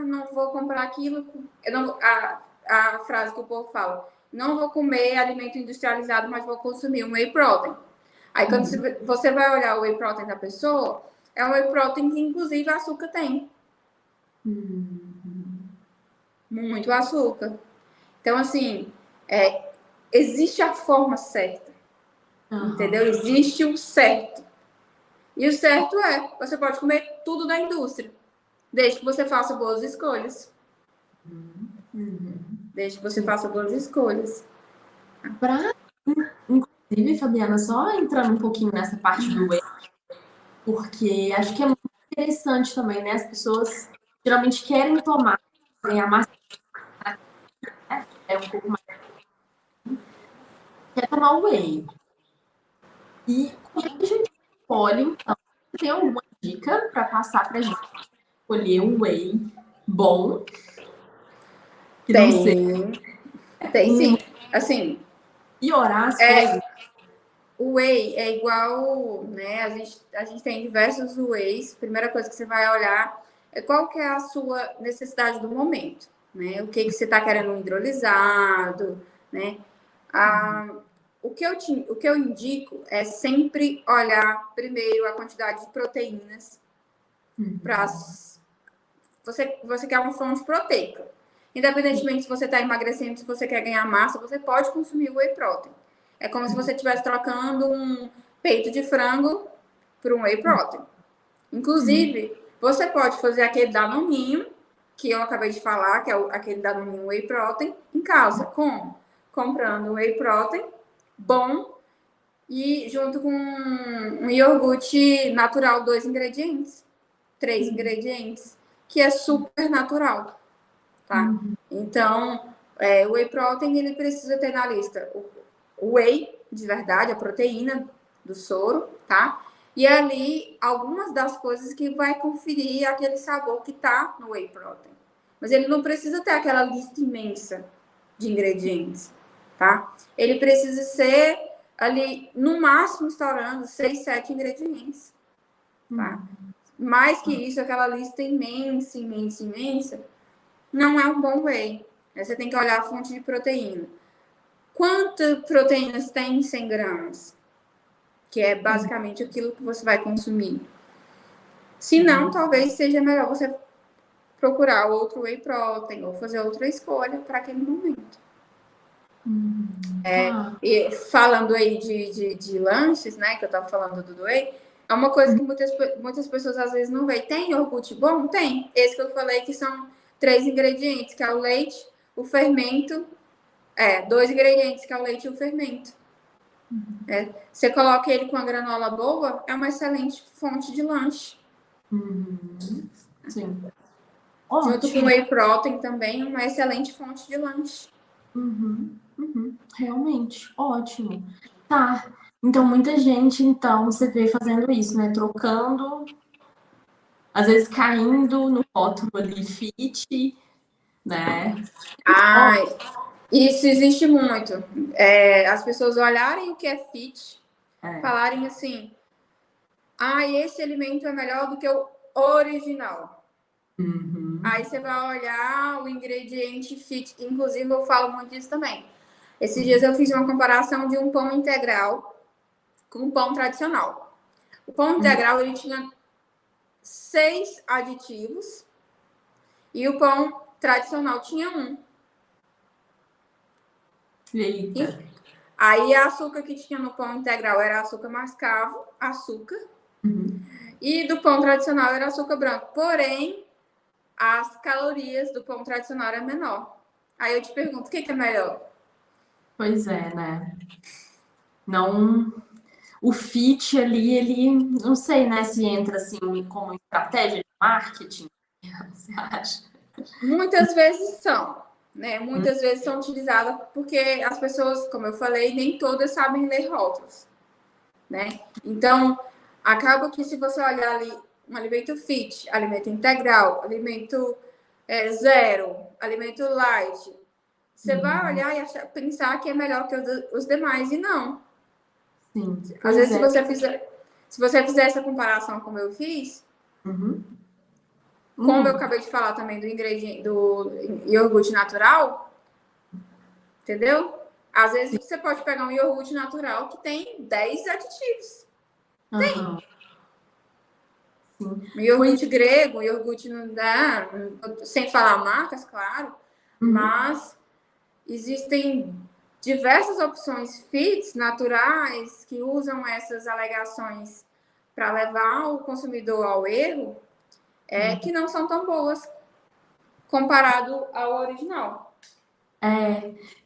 não vou comprar aquilo, eu não, a frase que o povo fala, não vou comer alimento industrializado, mas vou consumir um whey protein. Aí quando você vai olhar o whey protein da pessoa, é um whey protein que inclusive açúcar tem. Muito açúcar. Então, assim, existe a forma certa. Entendeu? Existe o certo. E o certo você pode comer tudo da indústria, desde que você faça boas escolhas. Desde que você faça boas escolhas. Inclusive, Fabiana, só entrando um pouquinho nessa parte do whey, porque acho que é muito interessante também, né? As pessoas geralmente querem tomar, ganhar massa, um pouco mais. Quer tomar o whey. E como é que a gente escolhe, então? Tem alguma dica para passar para a gente escolher um whey bom? Que não seja. Tem sim. Assim, piorar as coisas. O whey é igual, né? A gente tem diversos wheys. Primeira coisa que você vai olhar é qual que é a sua necessidade do momento, né? O que você está querendo hidrolisado, né? O que eu indico é sempre olhar primeiro a quantidade de proteínas para você quer uma fonte proteica. Independentemente se você está emagrecendo, se você quer ganhar massa, você pode consumir whey protein. É como se você estivesse trocando um peito de frango por um whey protein. Inclusive, você pode fazer aquele danoninho, que eu acabei de falar, que é aquele danoninho whey protein, em casa. Como? Comprando um whey protein bom e junto com um iogurte natural, 2 ingredientes, 3 ingredientes, que é super natural. Tá? Então, o whey protein, ele precisa ter na lista o whey, de verdade, a proteína do soro, tá? E ali, algumas das coisas que vai conferir aquele sabor que tá no whey protein. Mas ele não precisa ter aquela lista imensa de ingredientes, tá? Ele precisa ser ali, no máximo, estourando 6, 7 ingredientes, tá? Mais que isso, aquela lista imensa, não é um bom whey. Aí você tem que olhar a fonte de proteína. Quantas proteínas tem em 100 gramas? Que é basicamente aquilo que você vai consumir. Se não, talvez seja melhor você procurar outro whey protein ou fazer outra escolha para aquele momento. E falando aí de lanches, né, que eu tava falando do whey, é uma coisa que muitas pessoas às vezes não veem. Tem iogurte bom? Tem. Esse que eu falei que são 3 ingredientes, que é o leite, o fermento. 2 ingredientes, que é o leite e o fermento. Você coloca ele com a granola boa, é uma excelente fonte de lanche. Sim. Junto com o whey protein também, uma excelente fonte de lanche. Realmente, ótimo. Tá. Então, muita gente, você vê fazendo isso, né? Trocando, às vezes caindo no rótulo ali, fit, né? Isso existe muito. As pessoas olharem o que é fit, falarem assim, esse alimento é melhor do que o original. Aí você vai olhar o ingrediente fit. Inclusive, eu falo muito disso também. Esses dias eu fiz uma comparação de um pão integral com um pão tradicional. O pão integral, ele tinha 6 aditivos e o pão tradicional tinha 1. Eita. Aí, a açúcar que tinha no pão integral era açúcar mascavo, e do pão tradicional era açúcar branco. Porém, as calorias do pão tradicional eram menor. Aí eu te pergunto, o que é melhor? Pois é, né? Não... O fit ali, ele... Não sei, né? Se entra, assim, como estratégia de marketing. Você acha? Muitas vezes são, né? Muitas vezes são utilizadas porque as pessoas, como eu falei, nem todas sabem ler rótulos, né? Então, acaba que se você olhar ali um alimento fit, alimento integral, alimento zero, alimento light, você vai olhar e pensar que é melhor que os demais, e não. Sim, Às pois vezes, é. se você fizer essa comparação como eu fiz, como eu acabei de falar também do ingrediente do iogurte natural, entendeu? Às vezes você pode pegar um iogurte natural que tem 10 aditivos. Aham. Sim. Um iogurte grego, um iogurte não dá, sem falar marcas, claro, mas existem diversas opções fits naturais que usam essas alegações para levar o consumidor ao erro, que não são tão boas comparado ao original.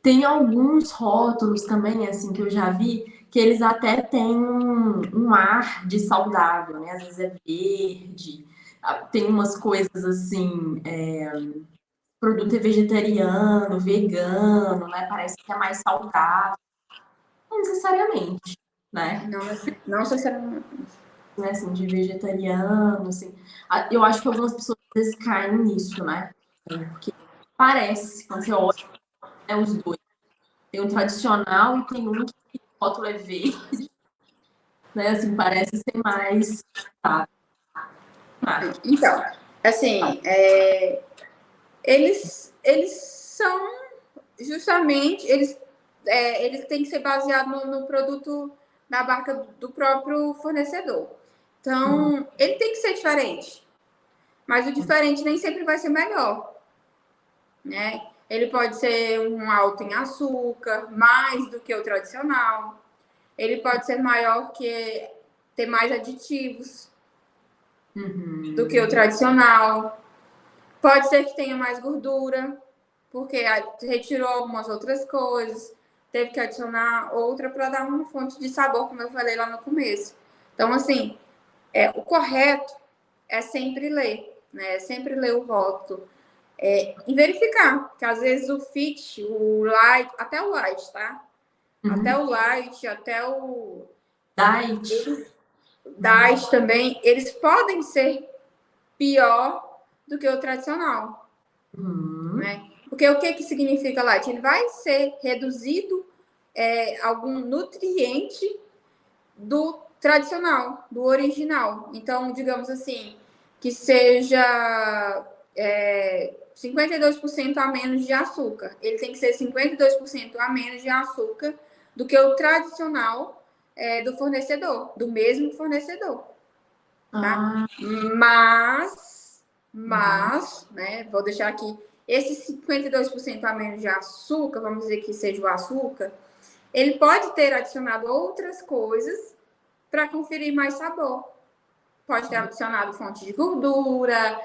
Tem alguns rótulos também, assim, que eu já vi, que eles até têm um ar de saudável, né? Às vezes é verde, tem umas coisas assim, produto é vegetariano, vegano, né? Parece que é mais saudável. Não necessariamente, né? Não necessariamente. Né, assim, de vegetariano, assim. Eu acho que algumas pessoas às vezes caem nisso, né? Porque parece, quando você olha, os dois. Tem um tradicional e tem um que o rótulo é verde, né? Assim, parece ser mais. Tá, Então, assim, eles são justamente, eles têm que ser baseados no produto da marca do próprio fornecedor. Então, ele tem que ser diferente. Mas o diferente nem sempre vai ser melhor, né? Ele pode ser um alto em açúcar, mais do que o tradicional. Ele pode ser maior que ter mais aditivos do que o tradicional. Pode ser que tenha mais gordura, porque retirou algumas outras coisas, teve que adicionar outra para dar uma fonte de sabor, como eu falei lá no começo. Então, assim, o correto é sempre ler, né? É sempre ler o rótulo. E verificar, que às vezes o fit, o light, até o light, tá? Até o light, até o diet também, eles podem ser pior do que o tradicional, né? Porque o que significa light? Ele vai ser reduzido algum nutriente do tradicional, do original. Então, digamos assim, que seja 52% a menos de açúcar. Ele tem que ser 52% a menos de açúcar do que o tradicional do fornecedor, do mesmo fornecedor. Tá? Mas, né, vou deixar aqui, esse 52% a menos de açúcar, vamos dizer que seja o açúcar, ele pode ter adicionado outras coisas para conferir mais sabor. Pode ter adicionado fonte de gordura,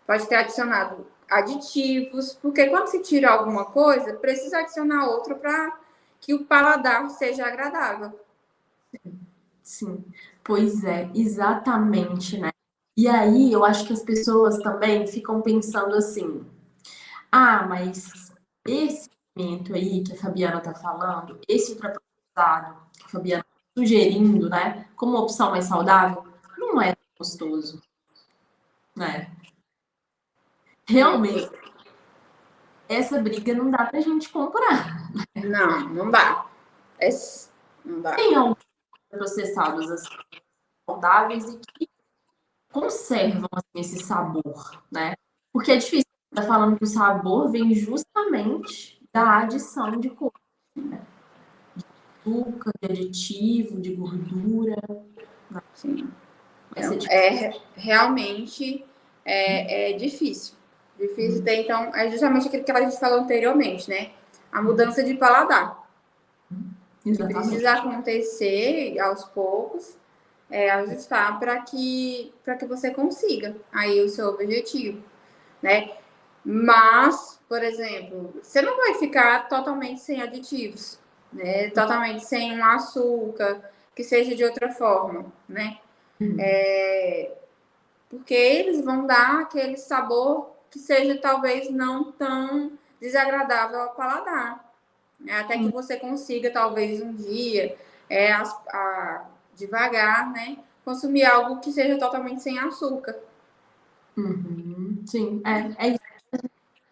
pode ter adicionado aditivos, porque quando se tira alguma coisa, precisa adicionar outra para que o paladar seja agradável. Sim, pois é, exatamente, né? E aí eu acho que as pessoas também ficam pensando assim: mas esse alimento aí que a Fabiana tá falando, esse ultraprocessado que a Fabiana tá sugerindo, né, como opção mais saudável, não é gostoso, né? Realmente, essa briga não dá pra gente comprar. Não dá. Não dá. Tem alguns processados assim, saudáveis e que conservam assim, esse sabor, né? Porque é difícil. Tá falando que o sabor vem justamente da adição de coisa, de açúcar, de aditivo, de gordura. Sim. Essa Então, realmente difícil. Difícil ter, então, é justamente aquilo que a gente falou anteriormente, né? A mudança de paladar. Que Exatamente. precisa acontecer aos poucos, ajustar para que você consiga aí o seu objetivo, né? Mas, por exemplo, você não vai ficar totalmente sem aditivos, né? Totalmente sem um açúcar, que seja de outra forma, né? Porque eles vão dar aquele sabor que seja talvez não tão desagradável ao paladar, né? Até que você consiga, talvez um dia, devagar, né, consumir algo que seja totalmente sem açúcar. Sim, é isso.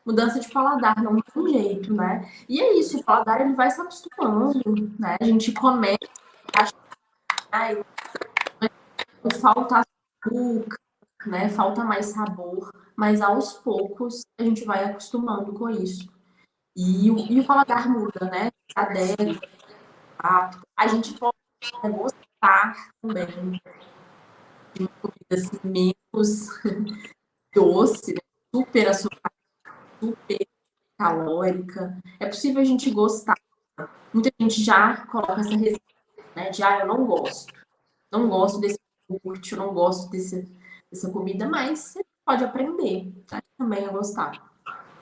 Mudança de paladar, não tem jeito, né? E é isso, o paladar ele vai se acostumando, né? A gente começa a achar, falta açúcar, né? Falta mais sabor, mas aos poucos a gente vai acostumando com isso. E o paladar muda, né? Adere, a gente pode gostar também de comida assim, menos doce, né? Super açúcar, super calórica. É possível a gente gostar. Muita gente já coloca essa resistência, né? De, eu não gosto desse iogurte, eu não gosto dessa comida, mas você pode aprender, tá? Também a gostar.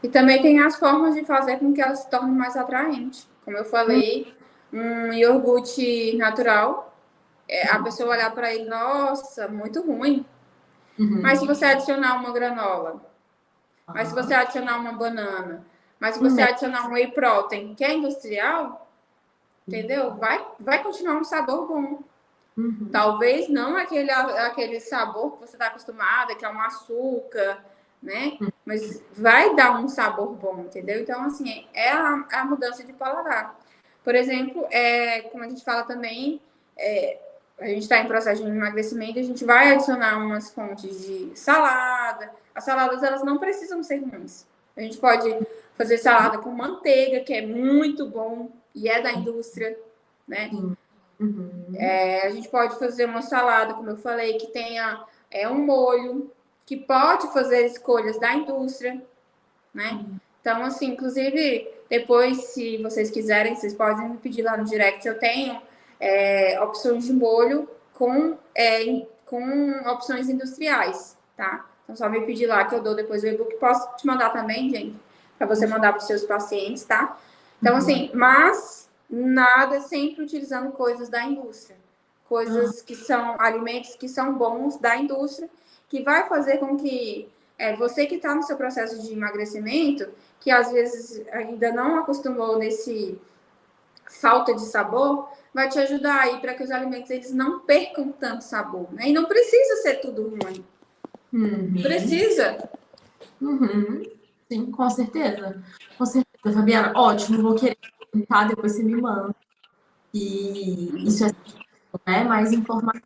E também tem as formas de fazer com que ela se torne mais atraente. Como eu falei, um iogurte natural, a pessoa olhar para ele, nossa, muito ruim. Mas se você adicionar uma granola, mas se você adicionar uma banana, mas se você adicionar um whey protein, que é industrial, entendeu? Vai continuar um sabor bom. Talvez não aquele sabor que você está acostumada, que é um açúcar, né? Mas vai dar um sabor bom, entendeu? Então, assim, é a mudança de paladar. Por exemplo, como a gente fala também, a gente está em processo de emagrecimento, a gente vai adicionar umas fontes de salada. As saladas, elas não precisam ser ruins. A gente pode fazer salada com manteiga, que é muito bom e é da indústria, né? A gente pode fazer uma salada, como eu falei, que tenha um molho, que pode fazer escolhas da indústria, né? Então, assim, inclusive, depois, se vocês quiserem, vocês podem me pedir lá no direct. Eu tenho opções de molho com opções industriais, tá? Então, só me pedir lá que eu dou depois o e-book. Posso te mandar também, gente, para você mandar para os seus pacientes, tá? Então, assim, mas nada sempre utilizando coisas da indústria. Coisas que são alimentos que são bons da indústria, que vai fazer com que você que está no seu processo de emagrecimento, que às vezes ainda não acostumou nesse falta de sabor, vai te ajudar aí para que os alimentos eles não percam tanto sabor, né? E não precisa ser tudo ruim. Precisa. Sim, com certeza. Com certeza, Fabiana. Ótimo, vou querer comentar, depois você me manda. E isso né? Mais informações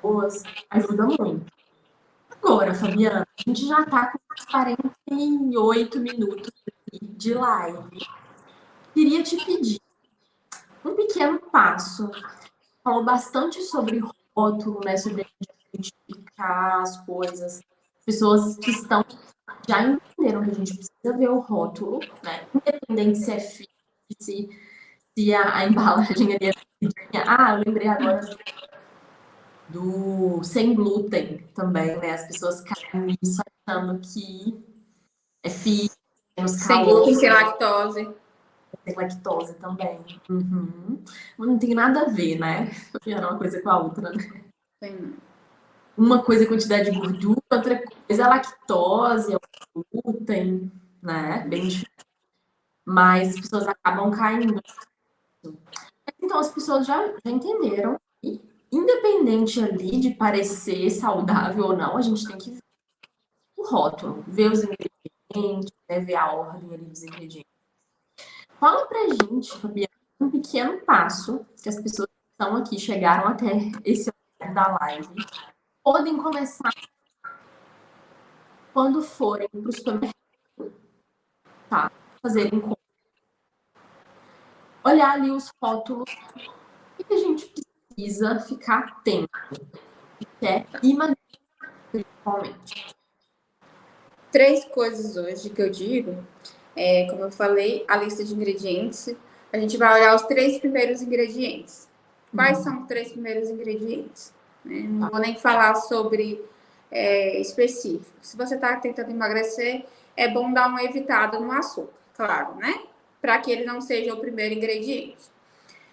boas ajuda muito. Agora, Fabiana, a gente já está com 48 minutos de live. Queria te pedir um pequeno passo. Falou bastante sobre rótulo, né? Sobre a gente identificar as coisas. Pessoas que estão já entenderam que a gente precisa ver o rótulo, né? Independente se é fixo, se a embalagem ali é pequenininha. Eu lembrei agora do sem glúten também, né? As pessoas caem nisso achando que é fixo, menos Sem glúten, calórico, sem lactose. tem lactose também. Não tem nada a ver, né? Uma coisa com a outra, né? Sim. Uma coisa é a quantidade de gordura, outra coisa é a lactose, é o glúten, né? Bem difícil. Mas as pessoas acabam caindo. Então, as pessoas já entenderam que, independente ali de parecer saudável ou não, a gente tem que ver o rótulo, ver os ingredientes, né? Ver a ordem ali dos ingredientes. Fala pra gente, Fabiana, um pequeno passo que as pessoas que estão aqui, chegaram até esse horário da live, podem começar quando forem para o supermercado, tá? Fazerem compra. Olhar ali os rótulos, o que a gente precisa ficar atento, que é emagrecer, principalmente. 3 coisas hoje que eu digo, como eu falei, a lista de ingredientes. A gente vai olhar os 3 primeiros ingredientes. Quais são os 3 primeiros ingredientes? Não vou nem falar sobre específico. Se você está tentando emagrecer, é bom dar uma evitada no açúcar, claro, né? Para que ele não seja o primeiro ingrediente.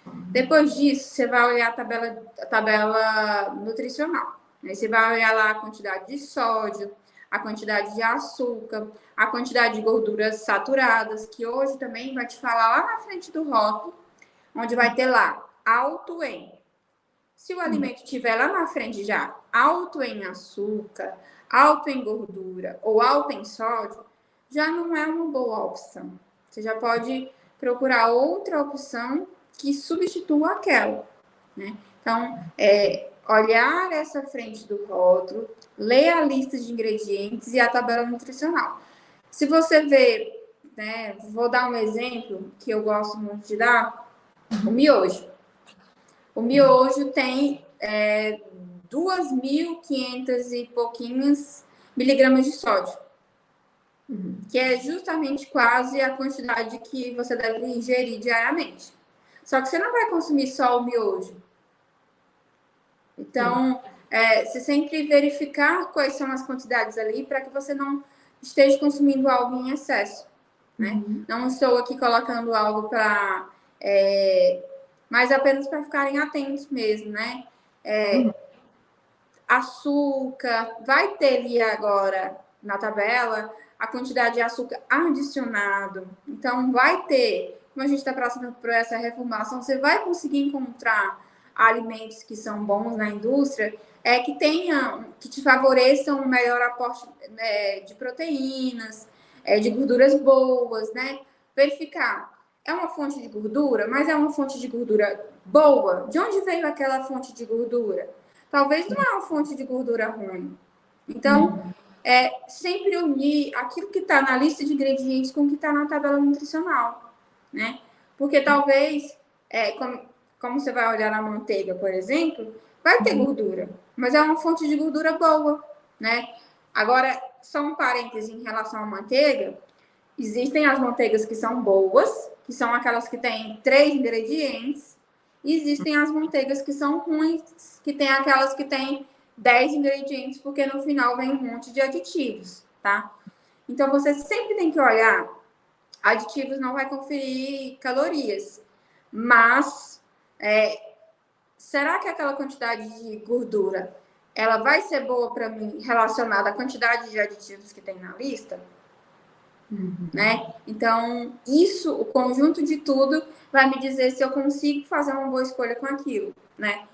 Depois disso, você vai olhar a tabela nutricional. Aí você vai olhar lá a quantidade de sódio, a quantidade de açúcar, a quantidade de gorduras saturadas, que hoje também vai te falar lá na frente do rótulo, onde vai ter lá alto em. Se o alimento estiver lá na frente já alto em açúcar, alto em gordura ou alto em sódio, já não é uma boa opção. Você já pode procurar outra opção que substitua aquela, né? Então, olhar essa frente do rótulo, ler a lista de ingredientes e a tabela nutricional. Se você vê, né, vou dar um exemplo que eu gosto muito de dar, o miojo. O miojo tem 2.500 e pouquinhos miligramas de sódio, que é justamente quase a quantidade que você deve ingerir diariamente. Só que você não vai consumir só o miojo. Então, você sempre verificar quais são as quantidades ali para que você não esteja consumindo algo em excesso, né? Não estou aqui colocando algo para... mas apenas para ficarem atentos mesmo, né? Açúcar, vai ter ali agora na tabela a quantidade de açúcar adicionado. Então, vai ter, como a gente está passando por essa reformulação, você vai conseguir encontrar alimentos que são bons na indústria, que te favoreçam um melhor aporte de proteínas, de gorduras boas, né? Verificar. É uma fonte de gordura, mas é uma fonte de gordura boa. De onde veio aquela fonte de gordura? Talvez não é uma fonte de gordura ruim. Então, sempre unir aquilo que está na lista de ingredientes com o que está na tabela nutricional, né? Porque talvez, como você vai olhar na manteiga, por exemplo, vai ter gordura, mas é uma fonte de gordura boa, né? Agora, só um parêntese em relação à manteiga, existem as manteigas que são boas, que são aquelas que têm 3 ingredientes, e existem as manteigas que são ruins, que tem aquelas que têm 10 ingredientes, porque no final vem um monte de aditivos, tá? Então, você sempre tem que olhar, aditivos não vai conferir calorias, mas será que aquela quantidade de gordura, ela vai ser boa para mim relacionada à quantidade de aditivos que tem na lista? Né? Então, isso, o conjunto de tudo, vai me dizer se eu consigo fazer uma boa escolha com aquilo, né?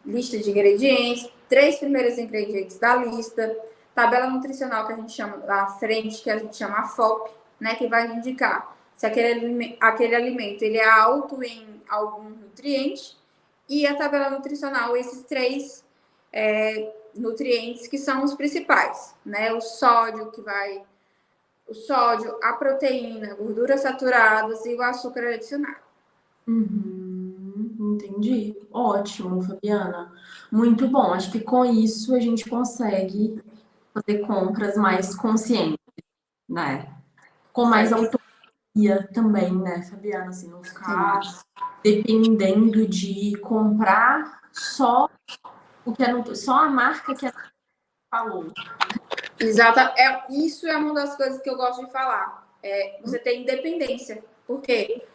Lista de ingredientes, 3 primeiros ingredientes da lista, tabela nutricional que a gente chama da frente, que a gente chama a FOP, né? Que vai indicar se aquele alimento ele é alto em algum nutriente, e a tabela nutricional, esses 3 nutrientes que são os principais, né? O sódio, a proteína, gorduras saturadas e o açúcar adicionado. Entendi. Ótimo, Fabiana. Muito bom. Acho que com isso a gente consegue fazer compras mais conscientes, né? Com mais autonomia também, né, Fabiana? Assim, não ficar dependendo de comprar só o que só a marca que a falou. Exato. Isso é uma das coisas que eu gosto de falar. Você tem independência. Por quê?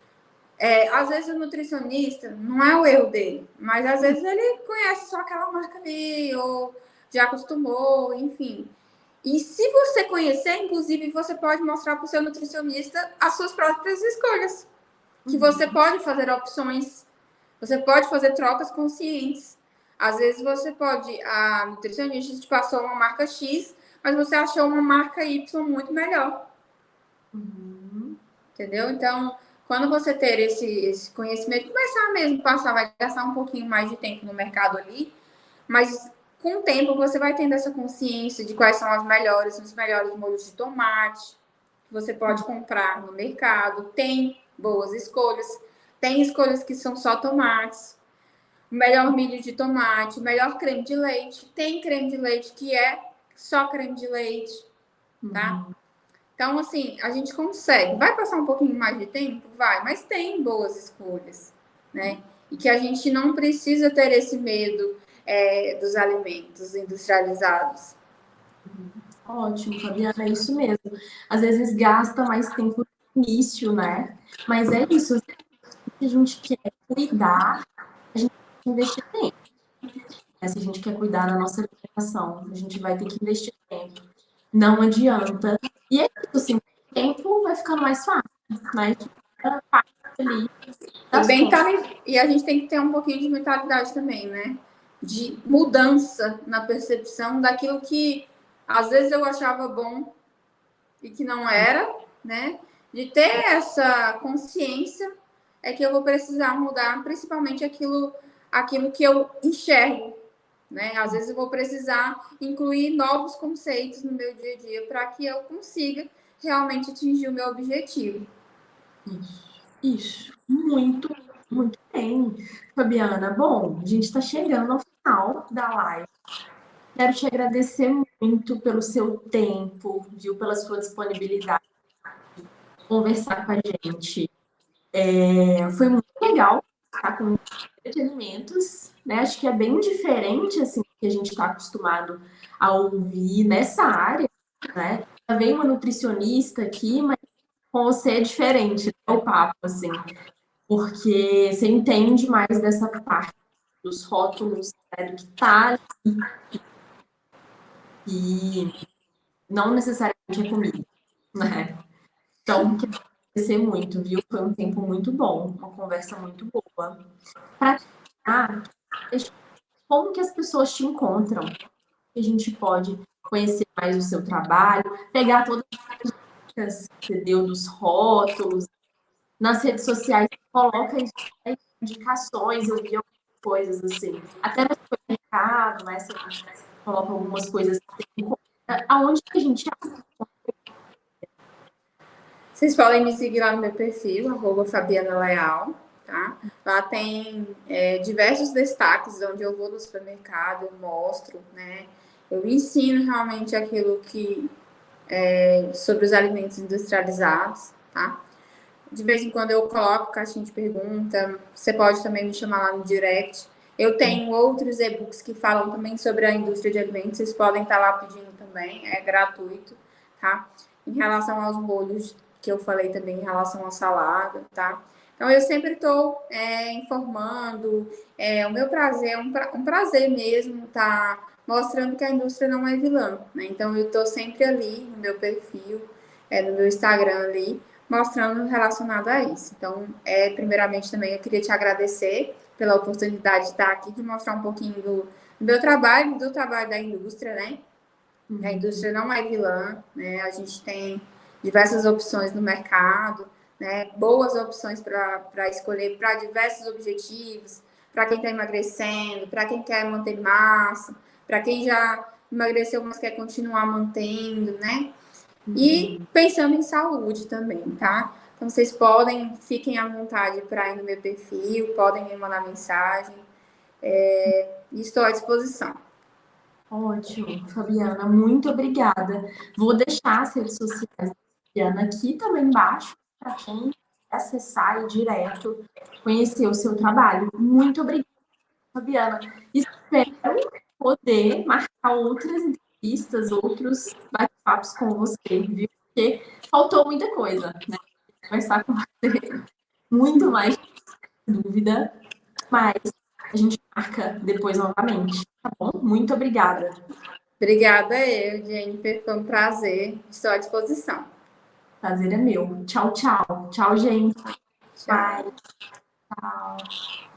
Às vezes o nutricionista, não é o erro dele, mas às vezes ele conhece só aquela marca ali, ou já acostumou, enfim. E se você conhecer, inclusive, você pode mostrar para o seu nutricionista as suas próprias escolhas. Que você pode fazer opções, você pode fazer trocas conscientes. Às vezes a nutricionista te passou uma marca X, mas você achou uma marca Y muito melhor. Entendeu? Então, quando você ter esse conhecimento, começar mesmo a passar, vai gastar um pouquinho mais de tempo no mercado ali, mas com o tempo você vai tendo essa consciência de quais são os melhores molhos de tomate que você pode comprar no mercado. Tem boas escolhas, tem escolhas que são só tomates, o melhor milho de tomate, o melhor creme de leite, tem creme de leite que é só creme de leite, tá? Então, assim, a gente consegue. Vai passar um pouquinho mais de tempo? Vai, mas tem boas escolhas, né? E que a gente não precisa ter esse medo dos alimentos industrializados. Ótimo, Fabiana, é isso mesmo. Às vezes gasta mais tempo no início, né? Mas é isso, se a gente quer cuidar, a gente tem que investir tempo. Se a gente quer cuidar da nossa alimentação, a gente vai ter que investir tempo. Não adianta. E é isso, assim, com o tempo vai ficando mais fácil, né? Parte ali das contas. E a gente tem que ter um pouquinho de mentalidade também, né? De mudança na percepção daquilo que às vezes eu achava bom e que não era, né? De ter essa consciência é que eu vou precisar mudar, principalmente aquilo que eu enxergo, né? Às vezes eu vou precisar incluir novos conceitos no meu dia a dia para que eu consiga realmente atingir o meu objetivo. Isso. Muito, muito bem, Fabiana. Bom, a gente está chegando ao final da live. Quero te agradecer muito pelo seu tempo, viu, pela sua disponibilidade de conversar com a gente. Foi muito legal estar com entretenimentos, né? Acho que é bem diferente assim que a gente está acostumado a ouvir nessa área, né? Já vem uma nutricionista aqui, mas com você é diferente, né, o papo, assim, porque você entende mais dessa parte dos rótulos, né, do que tá ali, e não necessariamente é comida, né? Então, quero agradecer muito, viu? Foi um tempo muito bom, uma conversa muito boa. Para terminar, como que as pessoas te encontram? Que a gente pode conhecer mais o seu trabalho, pegar todas as dicas que você deu dos rótulos, nas redes sociais, coloca isso, né, indicações, eu vi algumas coisas assim, até no supermercado, né, você coloca algumas coisas que tem em conta. Aonde que a gente acha? Vocês podem me seguir lá no meu perfil, @Fabiana Leal, tá? Lá tem diversos destaques onde eu vou no supermercado, eu mostro, né? Eu ensino realmente aquilo que sobre os alimentos industrializados, tá? De vez em quando eu coloco caixinha de pergunta. Você pode também me chamar lá no direct. Eu tenho outros e-books que falam também sobre a indústria de alimentos. Vocês podem estar lá pedindo também, é gratuito, tá? Em relação aos molhos que eu falei também, em relação à salada, tá? Então eu sempre estou informando. O meu prazer é um prazer mesmo tá mostrando que a indústria não é vilã, né? Então eu estou sempre ali no meu perfil, no meu Instagram ali, mostrando relacionado a isso. Então, primeiramente também eu queria te agradecer pela oportunidade de estar aqui, de mostrar um pouquinho do meu trabalho, do trabalho da indústria, né? A indústria não é vilã, né? A gente tem diversas opções no mercado, né? Boas opções para escolher para diversos objetivos, para quem está emagrecendo, para quem quer manter massa, para quem já emagreceu, mas quer continuar mantendo, né? E pensando em saúde também, tá? Então, vocês fiquem à vontade para ir no meu perfil, podem me mandar mensagem, estou à disposição. Ótimo, Fabiana, muito obrigada. Vou deixar as redes sociais da Fabiana aqui também embaixo, para quem acessar e direto conhecer o seu trabalho. Muito obrigada, Fabiana. Espero poder marcar outras entrevistas, outros bate-papos com você, viu? Porque faltou muita coisa, né? Conversar com você muito mais dúvida, mas a gente marca depois novamente, tá bom? Muito obrigada. Obrigada eu, Jennifer, foi um prazer, estou à disposição. Prazer é meu. Tchau, tchau. Tchau, gente. Tchau. Bye. Tchau.